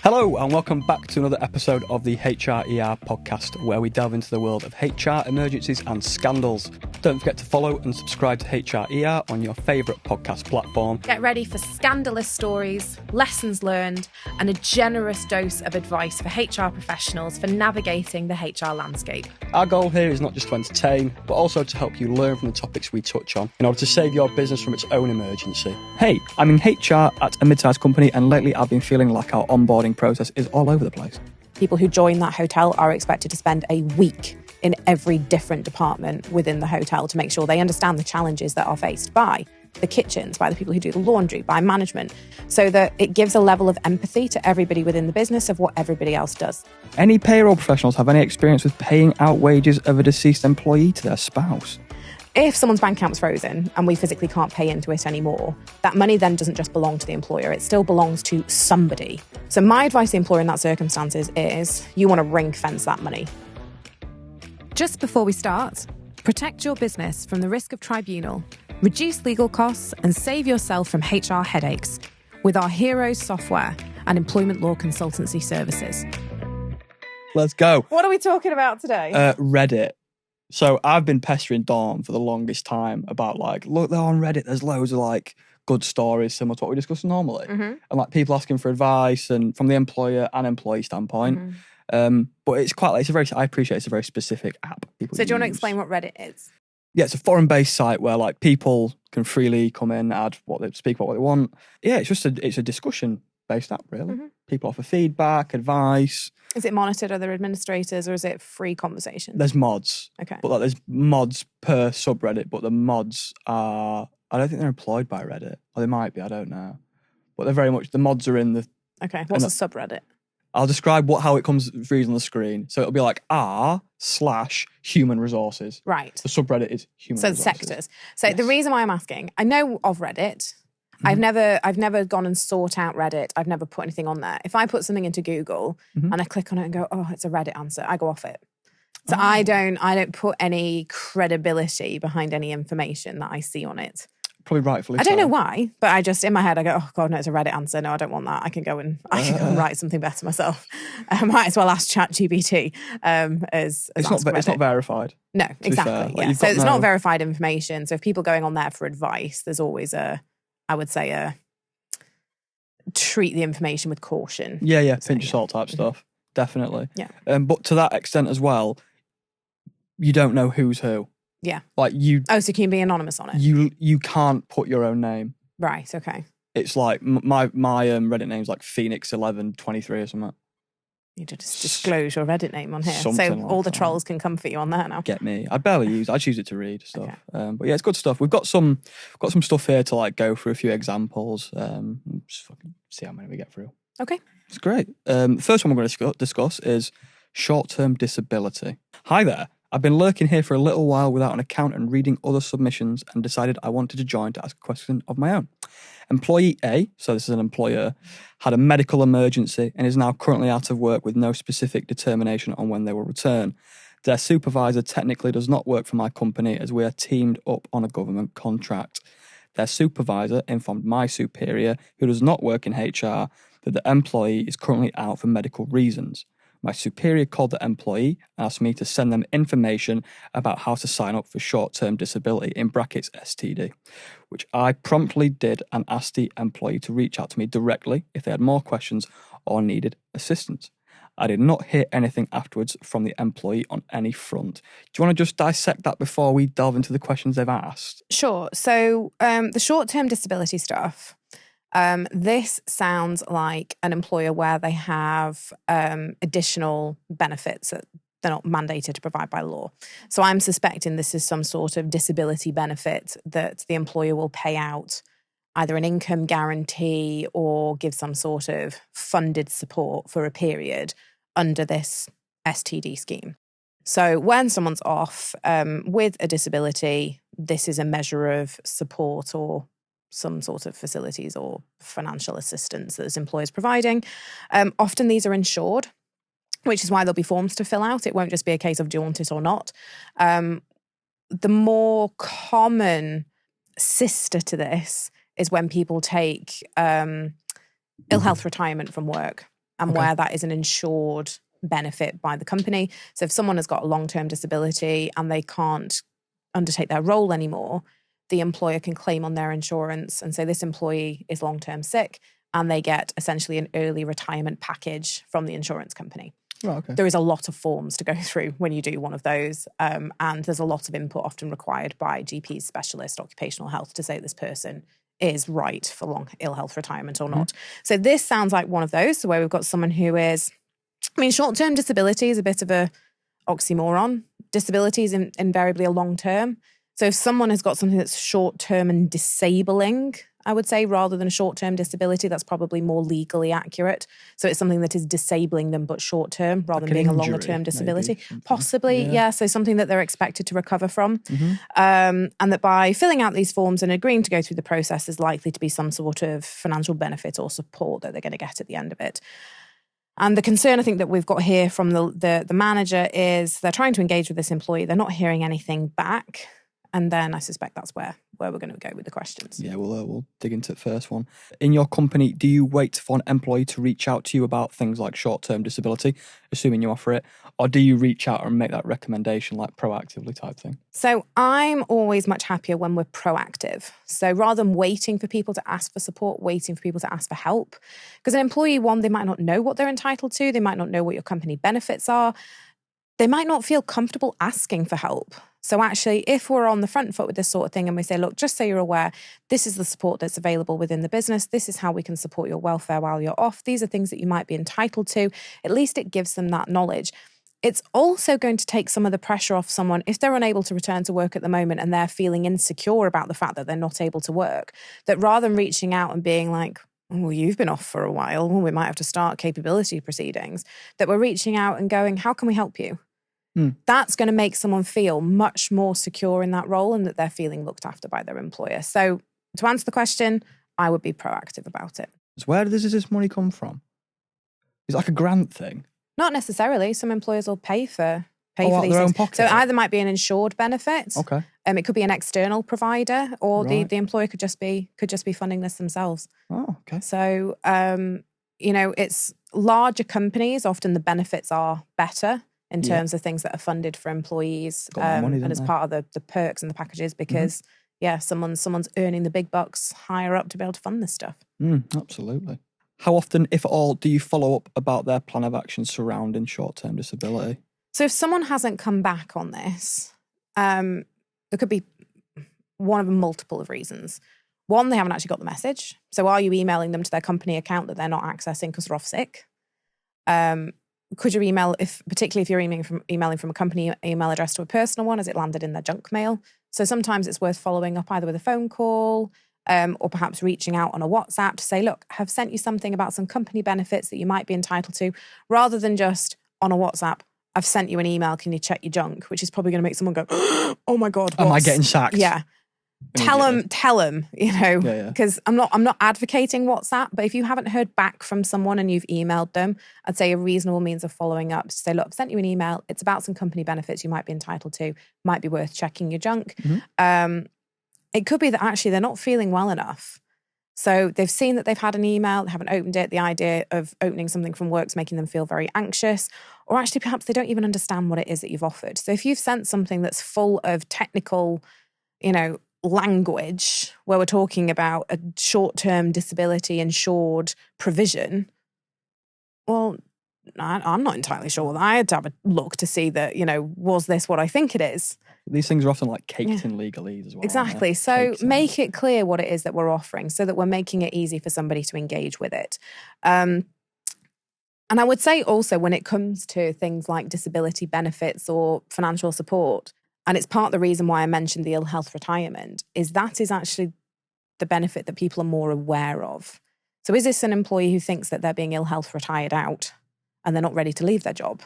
Hello and welcome back to another episode of the HRER podcast, where we delve into the world of HR emergencies and scandals. Don't forget to follow and subscribe to HRER on your favourite podcast platform. Get ready for scandalous stories, lessons learned, and a generous dose of advice for HR professionals for navigating the HR landscape. Our goal here is not just to entertain, but also to help you learn from the topics we touch on in order to save your business from its own emergency. Hey, I'm in HR at a mid-sized company, and lately I've been feeling like our onboarding process is all over the place. People who join that hotel are expected to spend a week in every different department within the hotel to make sure they understand the challenges that are faced by the kitchens, by the people who do the laundry, by management, so that it gives a level of empathy to everybody within the business of what everybody else does. Any payroll professionals have any experience with paying out wages of a deceased employee to their spouse? If someone's bank account's frozen and we physically can't pay into it anymore, that money then doesn't just belong to the employer, it still belongs to somebody. So my advice to the employer in that circumstances is you want to ring fence that money. Just before we start, protect your business from the risk of tribunal, reduce legal costs, and save yourself from HR headaches with our HRoes software and employment law consultancy services. Let's go. What are we talking about today? Reddit. So I've been pestering Dawn for the longest time about look, they're on Reddit. There's loads of good stories similar to what we discuss normally. Mm-hmm. And people asking for advice and from the employer and employee standpoint. Mm-hmm. But it's quite I appreciate it's a very specific app. So do you want to explain what Reddit is? Yeah, it's a foreign-based site where people can freely come in, speak about what they want. Yeah, it's a discussion-based app, really. Mm-hmm. People offer feedback, advice. Is it monitored? Are there administrators or is it free conversation? There's mods. Okay. But there's mods per subreddit, but the mods are, I don't think they're employed by Reddit. Or they might be, I don't know. But they're very much, the mods are in the... Okay, what's a subreddit? I'll describe how it comes reads on the screen. So it'll be r/human resources. Right. The subreddit is human resources. So sectors. So Yes. the reason why I'm asking, I know of Reddit. Mm-hmm. I've never gone and sought out Reddit. I've never put anything on there. If I put something into Google Mm-hmm. and I click on it and go, oh, it's a Reddit answer, I go off it. So I don't put any credibility behind any information that I see on it. Probably rightfully I don't so. know why, but I just, in my head, I go, oh God, no, it's a Reddit answer. No, I don't want that. I can go and write something better myself. I might as well ask ChatGPT as it's not verified. No, exactly. Yeah. So it's not verified information. So if people going on there for advice, there's always treat the information with caution. Yeah, pinch of salt type stuff. Definitely. Yeah. But to that extent as well, you don't know who's who. Yeah. So you can be anonymous on it? You can't put your own name. Right, okay. It's like my Reddit name's like Phoenix1123 or something. You just disclose your Reddit name on here. Something so all the that. trolls can come for you on there now. Get me. I barely use it. I choose it to read stuff. Okay. But yeah, it's good stuff. We've got some stuff here to go through a few examples. Just fucking see how many we get through. Okay. It's great. The first one we're going to discuss is short-term disability. Hi there. I've been lurking here for a little while without an account and reading other submissions and decided I wanted to join to ask a question of my own. Employee A, so this is an employer, had a medical emergency and is now currently out of work with no specific determination on when they will return. Their supervisor technically does not work for my company as we are teamed up on a government contract. Their supervisor informed my superior, who does not work in HR, that the employee is currently out for medical reasons. My superior called the employee and asked me to send them information about how to sign up for short-term disability, in brackets STD, which I promptly did and asked the employee to reach out to me directly if they had more questions or needed assistance. I did not hear anything afterwards from the employee on any front. Do you want to just dissect that before we delve into the questions they've asked? Sure. So the short-term disability stuff, this sounds like an employer where they have additional benefits that they're not mandated to provide by law. So I'm suspecting this is some sort of disability benefit that the employer will pay out, either an income guarantee or give some sort of funded support for a period under this STD scheme. So when someone's off with a disability, this is a measure of support or some sort of facilities or financial assistance that this employer is providing. Often these are insured, which is why there'll be forms to fill out. It won't just be a case of do you want it or not. The more common sister to this is when people take ill health retirement from work. and where that is an insured benefit by the company. So if someone has got a long-term disability and they can't undertake their role anymore, the employer can claim on their insurance and say this employee is long-term sick, and they get essentially an early retirement package from the insurance company. Right, okay. There is a lot of forms to go through when you do one of those, and there's a lot of input often required by GPs, specialists, occupational health to say this person is right for long ill health retirement or not. So this sounds like one of those, so where we've got someone who is, short-term disability is a bit of a oxymoron. Disability is invariably a long-term. So if someone has got something that's short-term and disabling, I would say, rather than a short-term disability, that's probably more legally accurate. So it's something that is disabling them but short-term rather than being a longer-term disability. Possibly, yeah. So something that they're expected to recover from. And that by filling out these forms and agreeing to go through the process is likely to be some sort of financial benefit or support that they're going to get at the end of it. And the concern I think that we've got here from the manager is they're trying to engage with this employee. They're not hearing anything back. And then I suspect that's where we're going to go with the questions. Yeah, we'll dig into the first one. In your company, do you wait for an employee to reach out to you about things like short-term disability, assuming you offer it, or do you reach out and make that recommendation like proactively type thing? So I'm always much happier when we're proactive. So rather than waiting for people to ask for support, waiting for people to ask for help, because an employee, one, they might not know what they're entitled to. They might not know what your company benefits are. They might not feel comfortable asking for help. So actually, if we're on the front foot with this sort of thing and we say, look, just so you're aware, this is the support that's available within the business. This is how we can support your welfare while you're off. These are things that you might be entitled to. At least it gives them that knowledge. It's also going to take some of the pressure off someone if they're unable to return to work at the moment and they're feeling insecure about the fact that they're not able to work, that rather than reaching out and being like, well, you've been off for a while, well, we might have to start capability proceedings, that we're reaching out and going, how can we help you? That's going to make someone feel much more secure in that role and that they're feeling looked after by their employer. So to answer the question, I would be proactive about it. So where does this money come from? Is it like a grant thing? Not necessarily. Some employers will pay for out these their things. own pocket? So it either might be an insured benefit. Okay. It could be an external provider, or Right. the employer could just be funding this themselves. Oh, okay. So it's larger companies. Often the benefits are better in terms of things that are funded for employees, Got more money, and as don't part of the perks and the packages, because someone's earning the big bucks higher up to be able to fund this stuff. Absolutely. How often, if at all, do you follow up about their plan of action surrounding short-term disability? So if someone hasn't come back on this, there could be one of multiple of reasons. One, they haven't actually got the message. So are you emailing them to their company account that they're not accessing because they're off sick? Could your email, particularly if you're emailing from a company email address to a personal one, has it landed in their junk mail? So sometimes it's worth following up either with a phone call or perhaps reaching out on a WhatsApp to say, look, I've sent you something about some company benefits that you might be entitled to, rather than just on a WhatsApp, I've sent you an email, can you check your junk? Which is probably going to make someone go, oh my God, Am I getting sacked? Yeah. Tell them, because I'm not advocating WhatsApp, but if you haven't heard back from someone and you've emailed them, I'd say a reasonable means of following up to say, look, I've sent you an email. It's about some company benefits you might be entitled to. Might be worth checking your junk. It could be that actually they're not feeling well enough. So they've seen that they've had an email, they haven't opened it. The idea of opening something from work's making them feel very anxious, or actually perhaps they don't even understand what it is that you've offered. So if you've sent something that's full of technical, language where we're talking about a short-term disability insured provision, well, I'm not entirely sure. I had to have a look to see that, was this what I think it is? These things are often like caked in legalese as well. Exactly. So make it clear what it is that we're offering so that we're making it easy for somebody to engage with it. And I would say also when it comes to things like disability benefits or financial support, and it's part of the reason why I mentioned the ill health retirement, is that is actually the benefit that people are more aware of. So is this an employee who thinks that they're being ill health retired out and they're not ready to leave their job?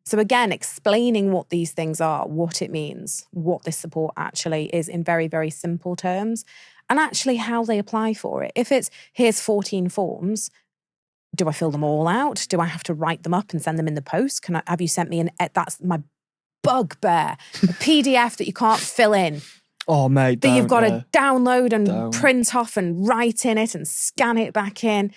So again, explaining what these things are, what it means, what this support actually is in very, very simple terms, and actually how they apply for it. If it's, here's 14 forms, do I fill them all out? Do I have to write them up and send them in the post? Have you sent me that's my bugbear, a PDF that you can't fill in. Oh, mate, that you've got to download and print off and write in it and scan it back in.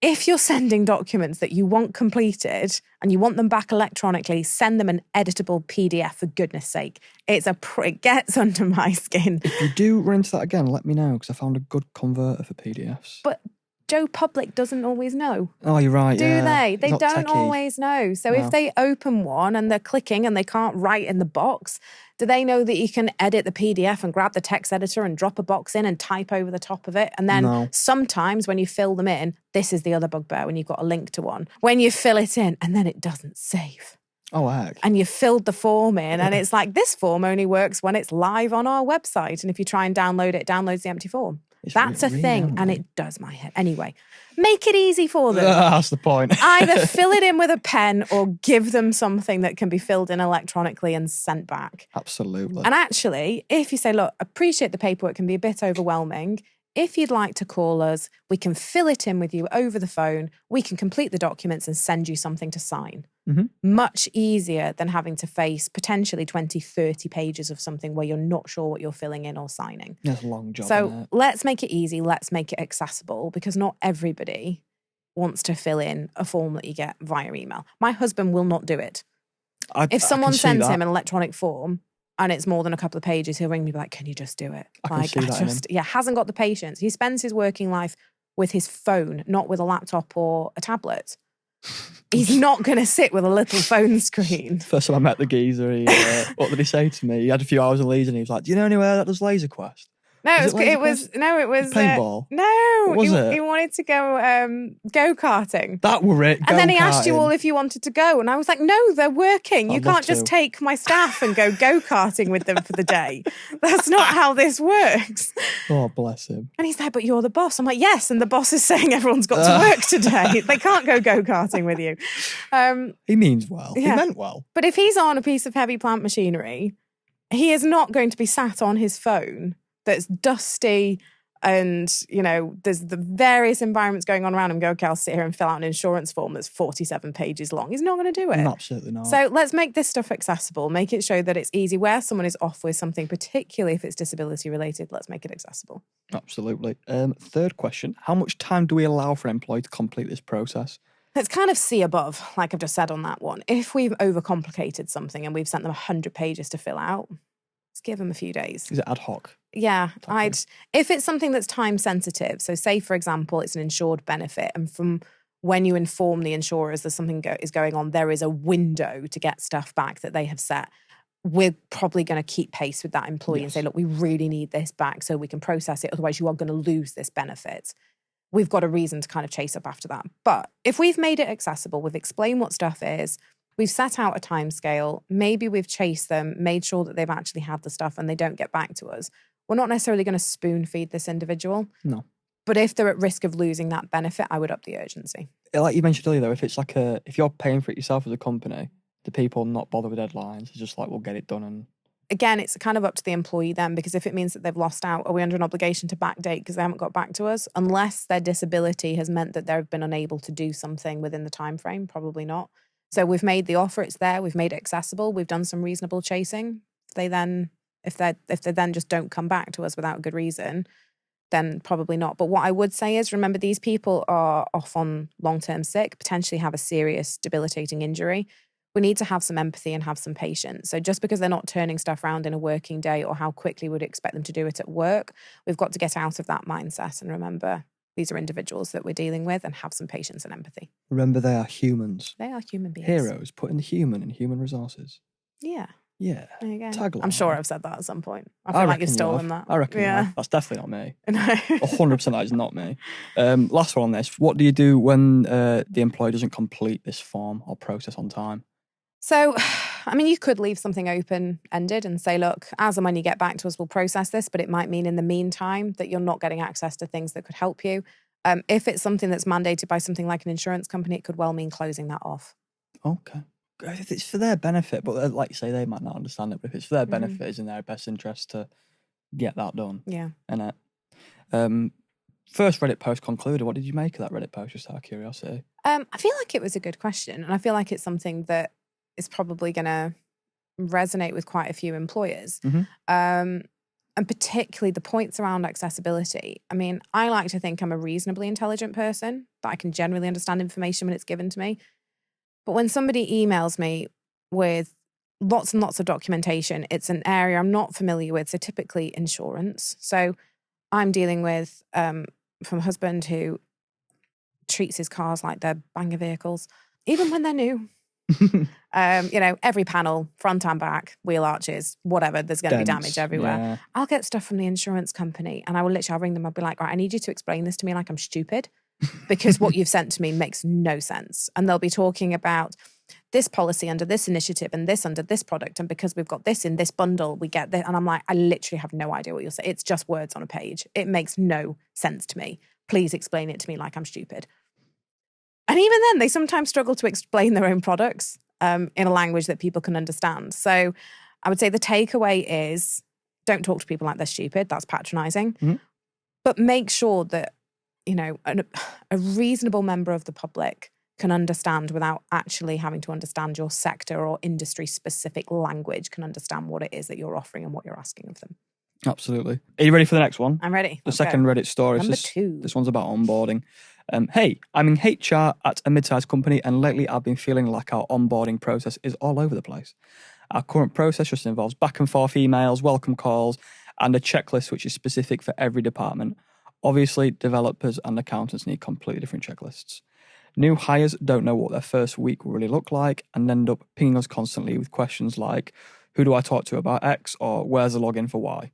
if you're sending documents that you want completed and you want them back electronically, send them an editable PDF, for goodness sake. It gets under my skin. If you do run into that again, let me know, because I found a good converter for PDFs. But Joe Public doesn't always know. Oh, you're right. Do they? They don't techie. always know. So if they open one and they're clicking and they can't write in the box, do they know that you can edit the PDF and grab the text editor and drop a box in and type over the top of it? And then sometimes when you fill them in, this is the other bugbear when you've got a link to one. When you fill it in and then it doesn't save. Oh, heck. And you filled the form in and it's like, this form only works when it's live on our website. And if you try and download it, it downloads the empty form. That's a thing, and it does my head. Anyway, make it easy for them. That's the point. Either fill it in with a pen or give them something that can be filled in electronically and sent back. Absolutely. And actually, if you say, look, appreciate the paperwork can be a bit overwhelming. If you'd like to call us, we can fill it in with you over the phone. We can complete the documents and send you something to sign. Mm-hmm. Much easier than having to face potentially 20, 30 pages of something where you're not sure what you're filling in or signing. That's a long job. So let's make it easy. Let's make it accessible, because not everybody wants to fill in a form that you get via email. My husband will not do it. If someone sends him an electronic form and it's more than a couple of pages, he'll ring me and be like, can you just do it? Hasn't got the patience. He spends his working life with his phone, not with a laptop or a tablet. He's not going to sit with a little phone screen. First time I met the geezer, what did he say to me? He had a few hours of leisure and he was like, do you know anywhere that does Laser Quest? No, it was paintball. He wanted to go karting. That were it. And then he asked you all if you wanted to go, and I was like, "No, they're working. You can't just take my staff and go karting with them for the day. That's not how this works." Oh, bless him. And he's like, "But you're the boss." I'm like, "Yes," and the boss is saying everyone's got to work today. They can't go karting with you. He means well. Yeah. He meant well. But if he's on a piece of heavy plant machinery, he is not going to be sat on his phone that's dusty and, there's the various environments going on around him. Go, okay, I'll sit here and fill out an insurance form that's 47 pages long. He's not going to do it. Absolutely not. So let's make this stuff accessible. Make it show that it's easy. Where someone is off with something, particularly if it's disability related, let's make it accessible. Absolutely. Third question, how much time do we allow for an employee to complete this process? Let's kind of see above, like I've just said on that one. If we've overcomplicated something and we've sent them 100 pages to fill out, let's give them a few days. Is it ad hoc? Yeah, if it's something that's time sensitive, so say, for example, it's an insured benefit, and from when you inform the insurers that something is going on, there is a window to get stuff back that they have set, we're probably going to keep pace with that employee and say, look, we really need this back so we can process it, otherwise you are going to lose this benefit. We've got a reason to kind of chase up after that. But if we've made it accessible, we've explained what stuff is, we've set out a timescale, maybe we've chased them, made sure that they've actually had the stuff and they don't get back to us, we're not necessarily going to spoon feed this individual. No. But if they're at risk of losing that benefit, I would up the urgency. Like you mentioned earlier, though, if it's if you're paying for it yourself as a company, the people not bother with deadlines. It's just like, we'll get it done. And again, it's kind of up to the employee then, because if it means that they've lost out, are we under an obligation to backdate because they haven't got back to us? Unless their disability has meant that they've been unable to do something within the time frame, probably not. So we've made the offer, it's there, we've made it accessible, we've done some reasonable chasing. If they then just don't come back to us without a good reason, then probably not. But what I would say is, remember, these people are off on long-term sick, potentially have a serious debilitating injury. We need to have some empathy and have some patience. So just because they're not turning stuff around in a working day or how quickly we'd expect them to do it at work, we've got to get out of that mindset and remember these are individuals that we're dealing with and have some patience and empathy. Remember, they are humans. They are human beings. HRoes, putting the human in human resources. Yeah. Yeah. There you go. Tagline. I'm sure I've said that at some point. I feel like you've stolen that. I reckon. Yeah. That's definitely not me. No. 100% that is not me. Last one on this. What do you do when the employee doesn't complete this form or process on time? So, I mean, you could leave something open-ended and say, look, as and when you get back to us, we'll process this, but it might mean in the meantime that you're not getting access to things that could help you. If it's something that's mandated by something like an insurance company, it could well mean closing that off. Okay. If it's for their benefit, but like you say, they might not understand it, but if it's for their benefit, it's in their best interest to get that done. Yeah. And first Reddit post concluded. What did you make of that Reddit post, just out of curiosity? I feel like it was a good question, and I feel like it's something that is probably going to resonate with quite a few employers. Mm-hmm. And particularly the points around accessibility. I mean, I like to think I'm a reasonably intelligent person, that I can generally understand information when it's given to me. But when somebody emails me with lots and lots of documentation, it's an area I'm not familiar with. So typically insurance. So I'm dealing with from a husband who treats his cars like they're banger vehicles, even when they're new. Every panel, front and back, wheel arches, whatever, there's going to be damage everywhere. Yeah. I'll get stuff from the insurance company and I'll ring them. I'll be like, right, I need you to explain this to me like I'm stupid because what you've sent to me makes no sense. And they'll be talking about this policy under this initiative and this under this product. And because we've got this in this bundle, we get this. And I'm like, I literally have no idea what you're saying. It's just words on a page. It makes no sense to me. Please explain it to me like I'm stupid. And even then, they sometimes struggle to explain their own products in a language that people can understand. So I would say the takeaway is don't talk to people like they're stupid. That's patronizing. Mm-hmm. But make sure that, a reasonable member of the public can understand without actually having to understand your sector or industry-specific language, can understand what it is that you're offering and what you're asking of them. Absolutely. Are you ready for the next one? I'm ready. The second Reddit story. Number 2. This one's about onboarding. Hey, I'm in HR at a mid-sized company and lately I've been feeling like our onboarding process is all over the place. Our current process just involves back and forth emails, welcome calls, and a checklist which is specific for every department. Obviously, developers and accountants need completely different checklists. New hires don't know what their first week will really look like and end up pinging us constantly with questions like, who do I talk to about X or where's the login for Y?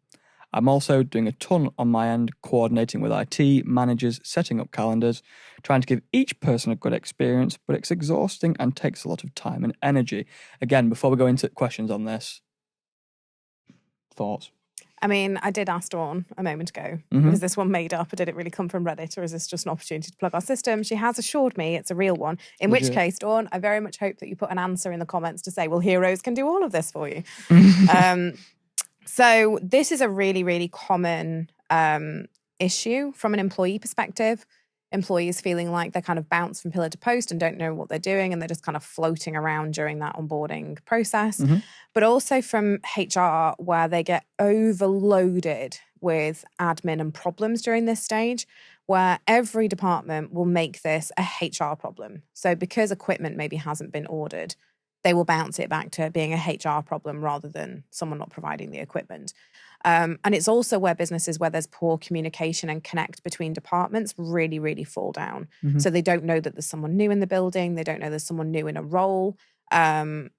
I'm also doing a ton on my end, coordinating with IT, managers, setting up calendars, trying to give each person a good experience, but it's exhausting and takes a lot of time and energy. Again, before we go into questions on this, thoughts? I mean, I did ask Dawn a moment ago, Mm-hmm. was this one made up or did it really come from Reddit or is this just an opportunity to plug our system? She has assured me it's a real one, in which case, Dawn, I very much hope that you put an answer in the comments to say, well, HRoes can do all of this for you. So this is a really, really common issue from an employee perspective. Employees feeling like they're kind of bounced from pillar to post and don't know what they're doing and they're just kind of floating around during that onboarding process. Mm-hmm. But also from HR where they get overloaded with admin and problems during this stage, where every department will make this a HR problem. So because equipment maybe hasn't been ordered, they will bounce it back to being a HR problem rather than someone not providing the equipment. And it's also where businesses where there's poor communication and connect between departments really, really fall down. Mm-hmm. So they don't know that there's someone new in the building. They don't know there's someone new in a role. And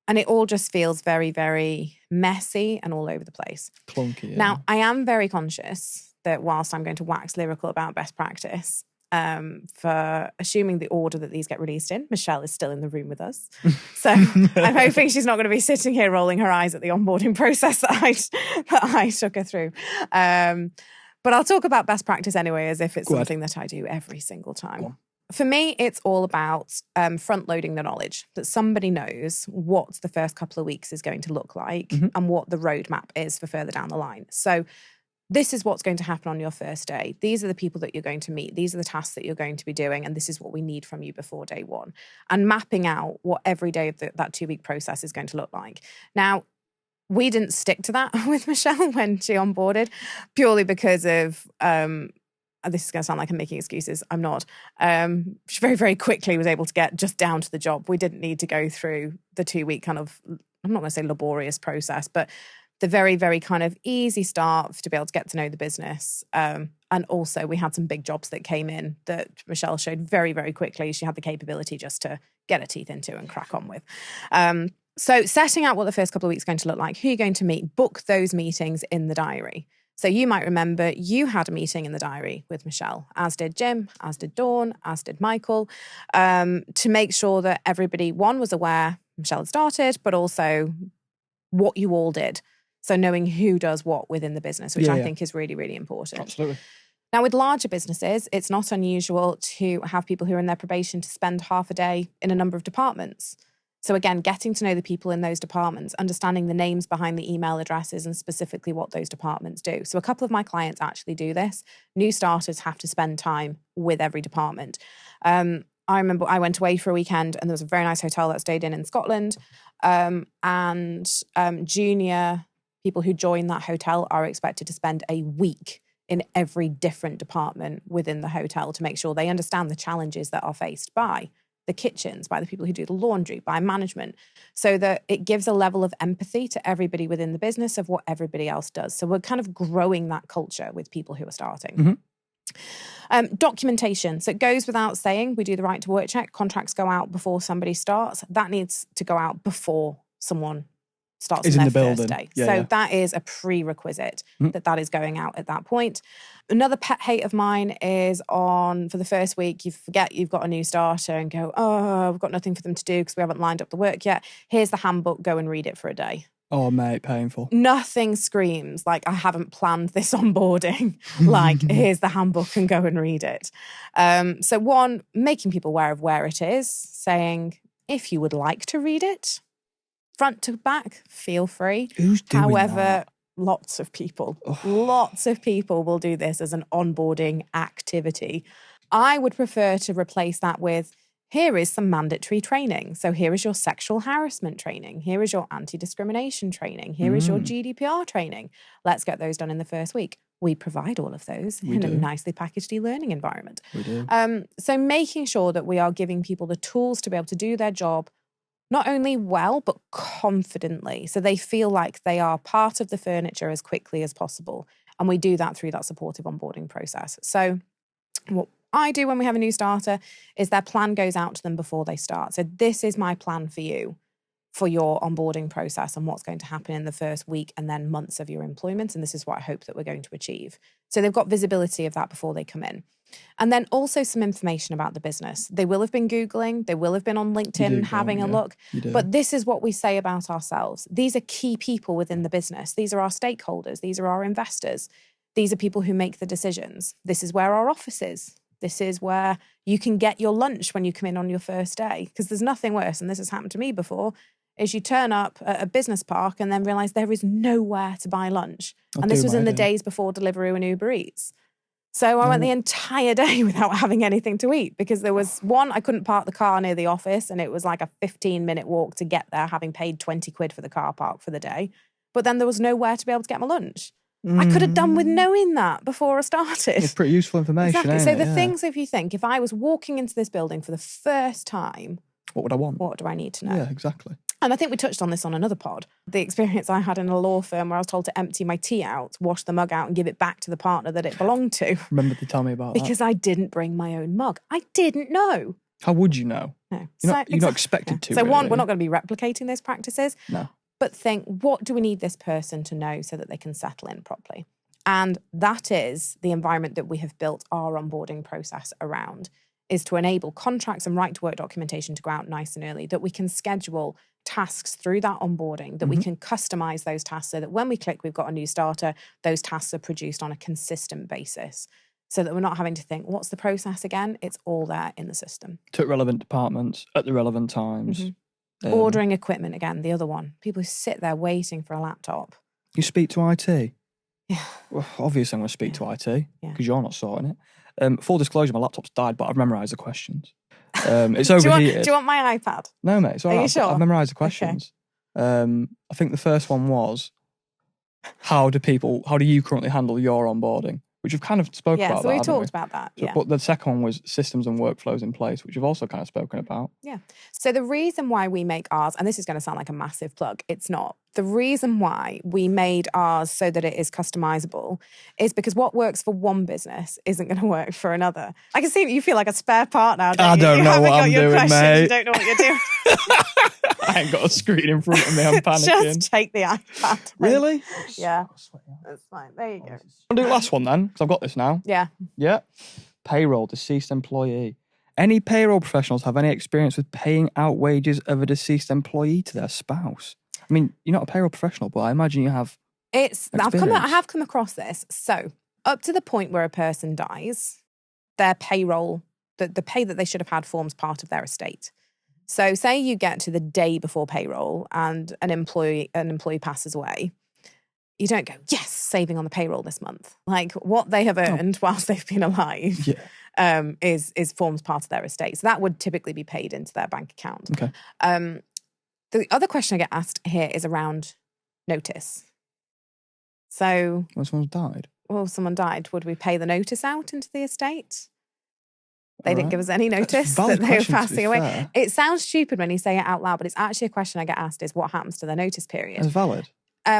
it all just feels very, very messy and all over the place. Clunky, yeah. Now, I am very conscious that whilst I'm going to wax lyrical about best practice, for assuming the order that these get released in, Michelle is still in the room with us. So I'm hoping she's not going to be sitting here rolling her eyes at the onboarding process that I took her through. But I'll talk about best practice anyway, as if it's something that I do every single time. For me, it's all about front-loading the knowledge, that somebody knows what the first couple of weeks is going to look like and what the roadmap is for further down the line. So this is what's going to happen on your first day. These are the people that you're going to meet. These are the tasks that you're going to be doing. And this is what we need from you before day one. And mapping out what every day of that 2-week process is going to look like. Now, we didn't stick to that with Michelle when she onboarded, purely because of, this is going to sound like I'm making excuses. I'm not. She very, very quickly was able to get just down to the job. We didn't need to go through the 2-week kind of, I'm not going to say laborious process, but the very, very kind of easy start to be able to get to know the business. And also we had some big jobs that came in that Michelle showed very, very quickly. She had the capability just to get her teeth into and crack on with. So setting out what the first couple of weeks are going to look like, who you're going to meet, book those meetings in the diary. So you might remember you had a meeting in the diary with Michelle, as did Jim, as did Dawn, as did Michael, to make sure that everybody, one, was aware Michelle had started, but also what you all did. So knowing who does what within the business, which I think is really, really important. Absolutely. Now, with larger businesses, it's not unusual to have people who are in their probation to spend half a day in a number of departments. So again, getting to know the people in those departments, understanding the names behind the email addresses and specifically what those departments do. So a couple of my clients actually do this. New starters have to spend time with every department. I remember I went away for a weekend and there was a very nice hotel that I stayed in Scotland. And junior People who join that hotel are expected to spend a week in every different department within the hotel to make sure they understand the challenges that are faced by the kitchens, by the people who do the laundry, by management, so that it gives a level of empathy to everybody within the business of what everybody else does. So we're kind of growing that culture with people who are starting. Documentation. So it goes without saying, we do the right to work check. Contracts go out before somebody starts. That needs to go out before someone starts on their first day. That is a prerequisite that is going out at that point. Another pet hate of mine is for the first week, you forget you've got a new starter and go, oh, we've got nothing for them to do because we haven't lined up the work yet. Here's the handbook, go and read it for a day. Oh, mate, painful. Nothing screams like I haven't planned this onboarding. Like, here's the handbook and go and read it. So one, making people aware of where it is, saying, if you would like to read it, front to back, feel free. Who's doing However, that? lots of people will do this as an onboarding activity. I would prefer to replace that with, here is some mandatory training. So here is your sexual harassment training. Here is your anti-discrimination training. Here is your GDPR training. Let's get those done in the first week. We provide all of those in a nicely packaged e-learning environment. We do. So making sure that we are giving people the tools to be able to do their job not only well, but confidently. So they feel like they are part of the furniture as quickly as possible. And we do that through that supportive onboarding process. So what I do when we have a new starter is their plan goes out to them before they start. So this is my plan for you for your onboarding process and what's going to happen in the first week and then months of your employment. And this is what I hope that we're going to achieve. So they've got visibility of that before they come in. And then also some information about the business. They will have been Googling, they will have been on LinkedIn having a look. But this is what we say about ourselves. These are key people within the business. These are our stakeholders. These are our investors. These are people who make the decisions. This is where our office is. This is where you can get your lunch when you come in on your first day. Because there's nothing worse, and this has happened to me before, is you turn up at a business park and then realise there is nowhere to buy lunch. And this was in the days before Deliveroo and Uber Eats. So I went the entire day without having anything to eat because there was one, I couldn't park the car near the office and it was like a 15-minute walk to get there, having paid 20 quid for the car park for the day. But then there was nowhere to be able to get my lunch. I could have done with knowing that before I started. It's pretty useful information. Exactly. So the things, if you think, if I was walking into this building for the first time, what would I want? What do I need to know? Yeah, exactly. And I think we touched on this on another pod. The experience I had in a law firm where I was told to empty my tea out, wash the mug out and give it back to the partner that it belonged to. Remember to tell me about that. Because I didn't bring my own mug. I didn't know. How would you know? No. You're not expected to. So really. one, we're not going to be replicating those practices. No. But think, what do we need this person to know so that they can settle in properly? And that is the environment that we have built our onboarding process around, is to enable contracts and right to work documentation to go out nice and early, that we can schedule tasks through that onboarding, that we can customize those tasks so that when we click, we've got a new starter, those tasks are produced on a consistent basis so that we're not having to think, what's the process again? It's all there in the system. To relevant departments at the relevant times. Ordering equipment, again, the other one. People who sit there waiting for a laptop. You speak to IT? Yeah. Well, obviously I'm going to speak to IT because you're not sorting it. Full disclosure, my laptop's died, but I've memorised the questions. It's overheated. Do you want my iPad? No, mate, it's all right. Are you sure? I've memorised the questions. Okay. I think the first one was, how do you currently handle your onboarding? Which we've kind of spoken about. Yeah, so we talked about that. Yeah. But the second one was systems and workflows in place, which we've also kind of spoken about. Yeah. So the reason why we make ours, and this is going to sound like a massive plug, it's not. The reason why we made ours so that it is customizable is because what works for one business isn't going to work for another. I can see you feel like a spare part now. I don't know what I'm doing, mate. You don't know what you're doing. I ain't got a screen in front of me. I'm panicking. Just take the iPad. Really? Yeah. That's fine. There you go. I'll do the last one then, because I've got this now. Yeah. Yeah. Payroll, deceased employee. Any payroll professionals have any experience with paying out wages of a deceased employee to their spouse? I mean, you're not a payroll professional, but I imagine you have. I have come across this. So up to the point where a person dies, their payroll, the pay that they should have had forms part of their estate. So say you get to the day before payroll and an employee passes away. You don't go, yes, saving on the payroll this month. Like what they have earned whilst they've been alive is forms part of their estate. So that would typically be paid into their bank account. Okay. The other question I get asked here is around notice. So, When someone's died? well, someone died. Would we pay the notice out into the estate? They All didn't right. give us any That's a notice valid that they were question, to be passing away. fair. It sounds stupid when you say it out loud, but it's actually a question I get asked is what happens to the notice period? That's valid.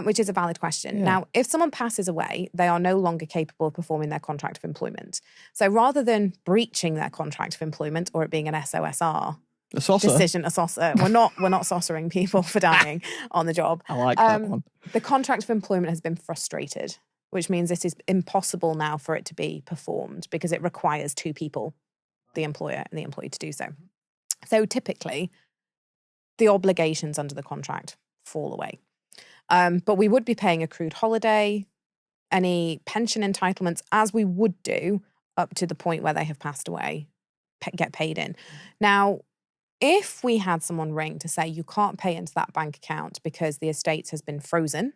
Which is a valid question. Yeah. Now, if someone passes away, they are no longer capable of performing their contract of employment. So rather than breaching their contract of employment or it being an SOSR A saucer. decision, a SOSR, we're not saucering people for dying on the job. I like that one. The contract of employment has been frustrated, which means it is impossible now for it to be performed because it requires two people, the employer and the employee, to do so. So typically, the obligations under the contract fall away. But we would be paying accrued holiday, any pension entitlements, as we would do up to the point where they have passed away, get paid in. Now, if we had someone ring to say you can't pay into that bank account because the estate has been frozen,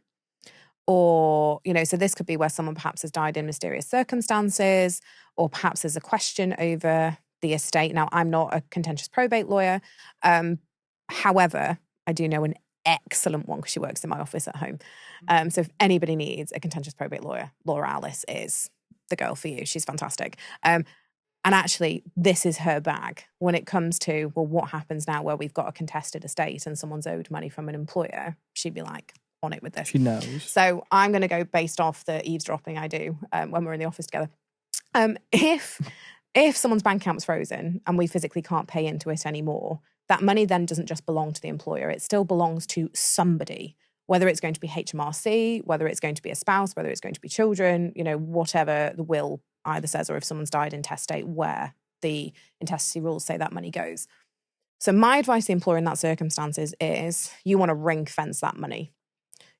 or, so this could be where someone perhaps has died in mysterious circumstances, or perhaps there's a question over the estate. Now, I'm not a contentious probate lawyer. However, I do know an excellent one because she works in my office at home. So if anybody needs a contentious probate lawyer, Laura Alice is the girl for you. She's fantastic. And actually, this is her bag when it comes to, well, what happens now where we've got a contested estate and someone's owed money from an employer? She'd be like, on it with this. She knows. So I'm going to go based off the eavesdropping I do when we're in the office together. If someone's bank account's frozen and we physically can't pay into it anymore, that money then doesn't just belong to the employer. It still belongs to somebody, whether it's going to be HMRC, whether it's going to be a spouse, whether it's going to be children, whatever the will either says, or if someone's died intestate, where the intestacy rules say that money goes. So my advice to the employer in that circumstances is you want to ring fence that money.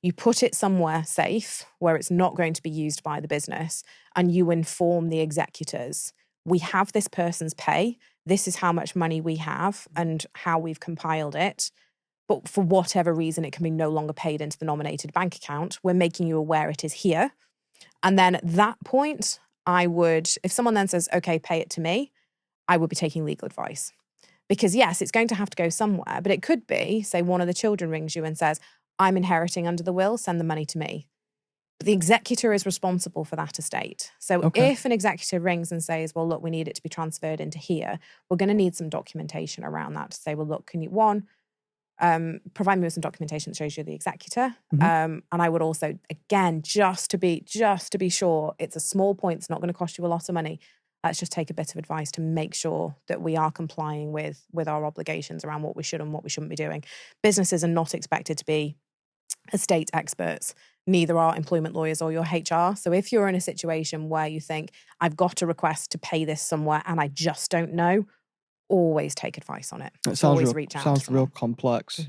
You put it somewhere safe where it's not going to be used by the business, and you inform the executors, we have this person's pay, this is how much money we have and how we've compiled it, but for whatever reason it can be no longer paid into the nominated bank account. We're making you aware it is here. And then at that point, I would, if someone then says, okay, pay it to me, I would be taking legal advice. Because yes, it's going to have to go somewhere, but it could be, say one of the children rings you and says, I'm inheriting under the will, send the money to me. But the executor is responsible for that estate. So if an executor rings and says, well, look, we need it to be transferred into here, we're going to need some documentation around that to say, well, look, can you, provide me with some documentation that shows you're the executor. And I would also, again, just to be sure, it's a small point, it's not going to cost you a lot of money. Let's just take a bit of advice to make sure that we are complying with our obligations around what we should and what we shouldn't be doing. Businesses are not expected to be estate experts. Neither are employment lawyers or your HR. So if you're in a situation where you think, I've got a request to pay this somewhere and I just don't know, always take advice on it. Always reach out. Sounds real complex.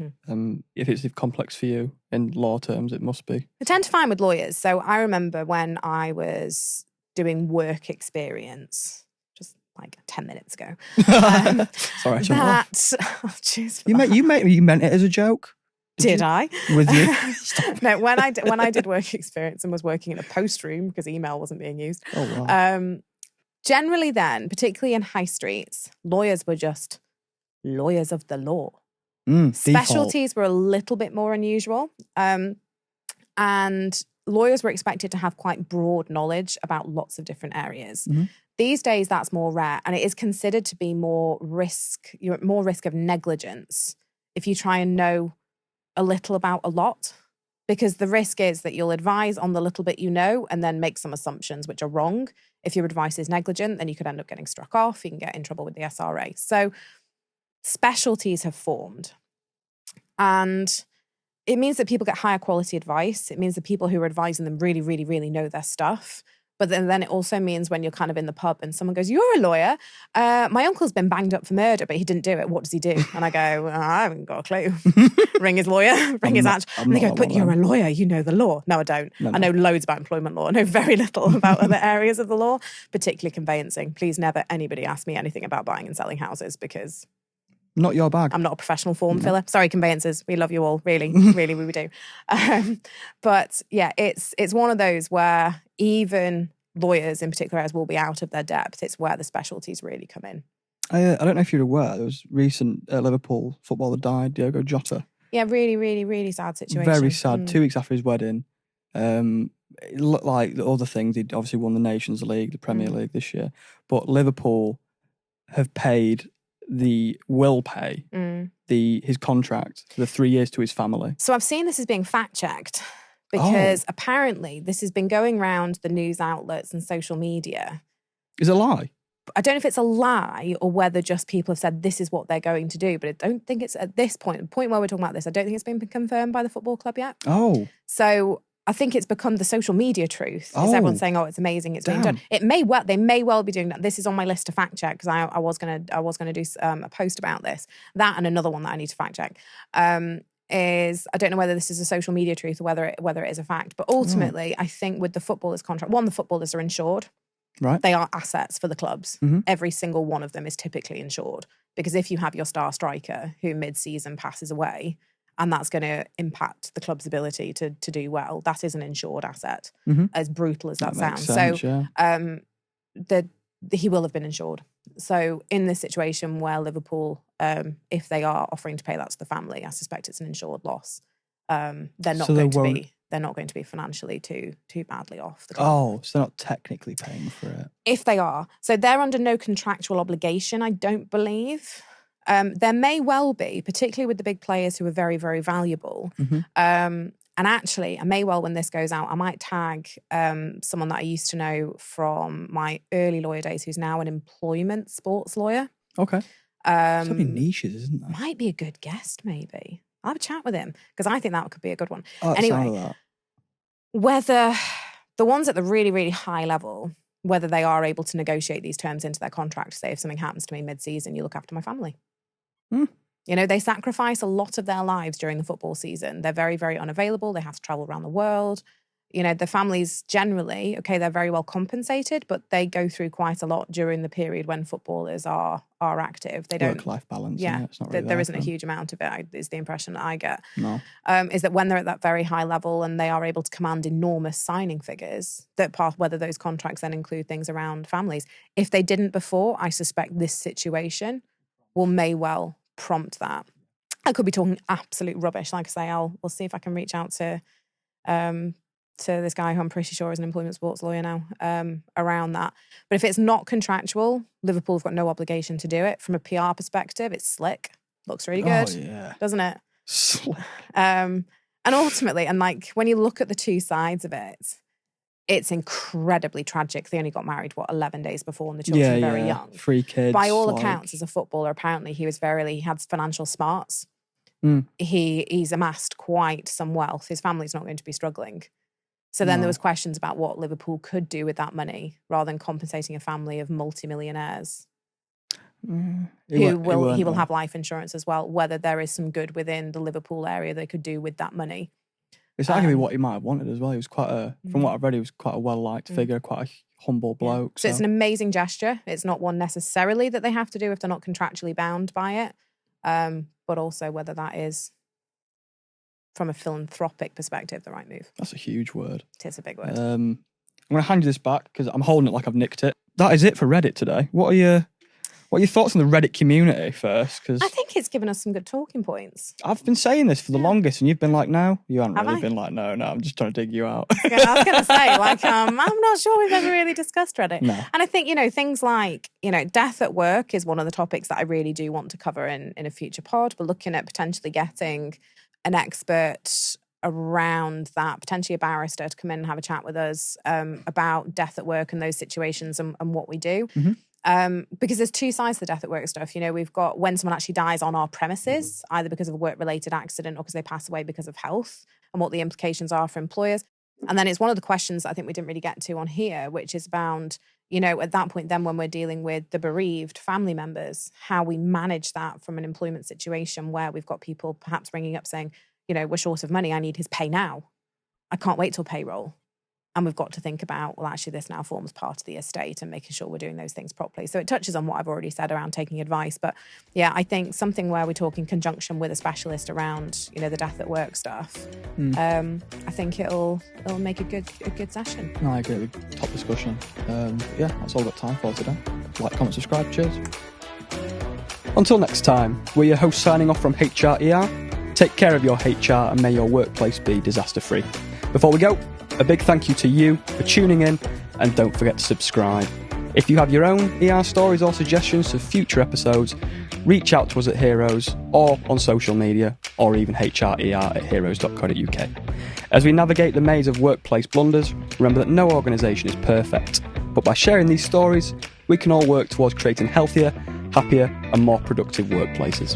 If it's complex for you in law terms, it must be. I tend to find with lawyers. So I remember when I was doing work experience, just like 10 minutes ago. Sorry, you meant it as a joke. Did I? With you? No, when I did work experience and was working in a post room because email wasn't being used. Oh, wow. Generally then, particularly in high streets, lawyers were just lawyers of the law. Specialties were a little bit more unusual. And lawyers were expected to have quite broad knowledge about lots of different areas. These days, that's more rare, and it is considered to be more risk of negligence if you try and know a little about a lot, because the risk is that you'll advise on the little bit you know and then make some assumptions which are wrong. If your advice is negligent, then you could end up getting struck off. You can get in trouble with the SRA. So specialties have formed. And it means that people get higher quality advice. It means that people who are advising them really, really, really know their stuff. But then it also means when you're kind of in the pub and someone goes, you're a lawyer. My uncle's been banged up for murder, but he didn't do it. What does he do? And I go, I haven't got a clue. Ring his lawyer, ring his aunt. And they go, but you're a lawyer. You know the law. No, I don't. No. I know loads about employment law. I know very little about other areas of the law, particularly conveyancing. Please never anybody ask me anything about buying and selling houses because... Not your bag. I'm not a professional form filler. Sorry, conveyancers. We love you all. Really, really, we do. But yeah, it's one of those where even lawyers in particular areas will be out of their depth. It's where the specialties really come in. I don't know if you're aware, there was recent Liverpool footballer died, Diogo Jota. Yeah, really, really, really sad situation. Very sad. 2 weeks after his wedding, it looked like the other things, he'd obviously won the Nations League, the Premier League this year, but Liverpool have paid will pay his contract for the 3 years to his family. So I've seen this as being fact-checked because apparently this has been going around the news outlets and social media. Is it a lie? I don't know if it's a lie or whether just people have said this is what they're going to do, but I don't think it's at this point, the point where we're talking about this, I don't think it's been confirmed by the football club yet. Oh. So I think it's become the social media truth. Is everyone saying, "Oh, it's amazing, it's being done"? They may well be doing that. This is on my list to fact check because I was gonna do a post about this. That and another one that I need to fact check is I don't know whether this is a social media truth or whether it is a fact. But ultimately, I think with the footballers' contract, the footballers are insured. Right. They are assets for the clubs. Every single one of them is typically insured because if you have your star striker who mid-season passes away, and that's going to impact the club's ability to do well, that is an insured asset, as brutal as that sounds. He will have been insured. So in this situation where Liverpool, if they are offering to pay that to the family, I suspect it's an insured loss. They're not going to be financially too badly off. The club. Oh, so they're not technically paying for it. If they are. So they're under no contractual obligation, I don't believe. There may well be, particularly with the big players who are very, very valuable. And actually, I may well, when this goes out, I might tag someone that I used to know from my early lawyer days who's now an employment sports lawyer. Okay. Something niches, isn't there? Might be a good guest, maybe. I'll have a chat with him because I think that could be a good one. Oh, anyway, whether the ones at the really, really high level, whether they are able to negotiate these terms into their contract, say if something happens to me mid-season, you look after my family. You know, they sacrifice a lot of their lives during the football season. They're very, very unavailable. They have to travel around the world. You know, the families generally, they're very well compensated, but they go through quite a lot during the period when footballers are active. They don't work-life balance. Yeah, it's not really there isn't a huge amount of it. Is the impression that I get. No, is that when they're at that very high level and they are able to command enormous signing figures, whether those contracts then include things around families. If they didn't before, I suspect this situation may well prompt that. I could be talking absolute rubbish. Like I say, we'll see if I can reach out to this guy who I'm pretty sure is an employment sports lawyer now around that. But if it's not contractual, Liverpool have got no obligation to do it. From a PR perspective, it's slick. Looks really good, doesn't it? Slick. And ultimately, and like when you look at the two sides of it, it's incredibly tragic. They only got married, 11 days before, and the children were very young. 3 kids. By all accounts, as a footballer, apparently he had financial smarts. He's amassed quite some wealth. His family's not going to be struggling. So then there was questions about what Liverpool could do with that money rather than compensating a family of multimillionaires. He will have life insurance as well, whether there is some good within the Liverpool area they could do with that money. It's arguably what he might have wanted as well. He was from what I've read, he was quite a well-liked figure, quite a humble bloke. So it's an amazing gesture. It's not one necessarily that they have to do if they're not contractually bound by it, but also whether that is, from a philanthropic perspective, the right move. That's a huge word. It is a big word. I'm going to hand you this back because I'm holding it like I've nicked it. That is it for Reddit today. What are your thoughts on the Reddit community first? Because I think it's given us some good talking points. I've been saying this for the longest, and you've been like, no. You haven't really been like, no. I'm just trying to dig you out. I was going to say, I'm not sure we've ever really discussed Reddit. No. And I think, things like, death at work is one of the topics that I really do want to cover in a future pod. We're looking at potentially getting an expert around that, potentially a barrister, to come in and have a chat with us about death at work and those situations and what we do. Because there's two sides to the death at work stuff. We've got when someone actually dies on our premises, either because of a work-related accident or because they pass away because of health, and what the implications are for employers. And then it's one of the questions I think we didn't really get to on here, which is around, at that point then when we're dealing with the bereaved family members, how we manage that from an employment situation where we've got people perhaps ringing up saying, we're short of money, I need his pay now. I can't wait till payroll. And we've got to think about, well, actually, this now forms part of the estate and making sure we're doing those things properly. So it touches on what I've already said around taking advice. But yeah, I think something where we talk in conjunction with a specialist around, the death at work stuff, I think it'll make a good session. No, I agree. Top discussion. That's all we've got time for today. Like, comment, subscribe. Cheers. Until next time, we're your hosts signing off from HRER. Take care of your HR and may your workplace be disaster-free. Before we go, A big thank you to you for tuning in, and don't forget to subscribe. If you have your own ER stories or suggestions for future episodes, reach out to us at HRoes or on social media, or even hrer@heroes.co.uk. As we navigate the maze of workplace blunders, remember that no organisation is perfect, but by sharing these stories, we can all work towards creating healthier, happier and more productive workplaces.